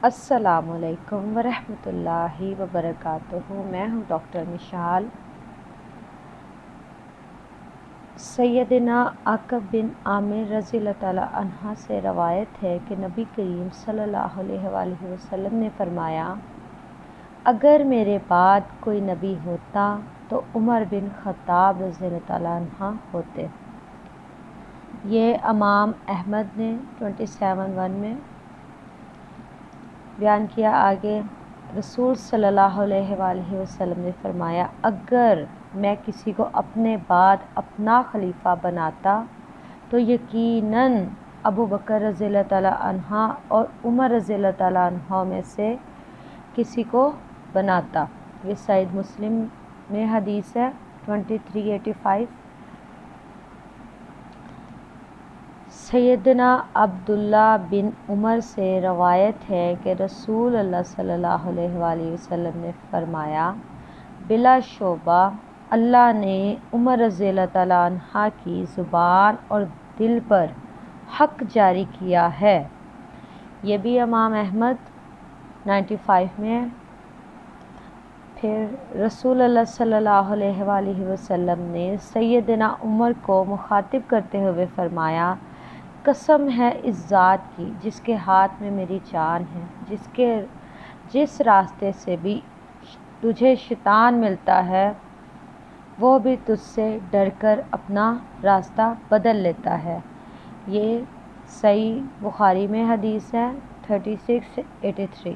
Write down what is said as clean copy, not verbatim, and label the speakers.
Speaker 1: السلام علیکم ورحمۃ اللہ وبرکاتہ۔ میں ہوں ڈاکٹر مشال۔ سیدنا عقبہ بن عامر رضی اللہ تعالیٰ عنہ سے روایت ہے کہ نبی کریم صلی اللہ علیہ وآلہ وسلم نے فرمایا، اگر میرے بعد کوئی نبی ہوتا تو عمر بن خطاب رضی اللہ تعالیٰ عنہ ہوتے۔ یہ امام احمد نے 27(1) میں بیان کیا۔ آگے رسول صلی اللہ علیہ وآلہ وسلم نے فرمایا، اگر میں کسی کو اپنے بعد اپنا خلیفہ بناتا تو یقیناً ابو بکر رضی اللہ تعالیٰ عنہ اور عمر رضی اللہ تعالیٰ عنہ میں سے کسی کو بناتا۔ یہ صحیح مسلم میں حدیث ہے 2385۔ سیدنا عبداللہ بن عمر سے روایت ہے کہ رسول اللہ صلی اللہ علیہ وآلہ وسلم نے فرمایا، بلا شبہ اللہ نے عمر رضی اللہ تعالیٰ عنہ کی زبان اور دل پر حق جاری کیا ہے۔ یہ بھی امام احمد 95 میں ہے۔ پھر رسول اللہ صلی اللہ علیہ وآلہ وسلم نے سیدنا عمر کو مخاطب کرتے ہوئے فرمایا، قسم ہے اس ذات کی جس کے ہاتھ میں میری جان ہے، جس راستے سے بھی تجھے شیطان ملتا ہے وہ بھی تجھ سے ڈر کر اپنا راستہ بدل لیتا ہے۔ یہ صحیح بخاری میں حدیث ہے 3683۔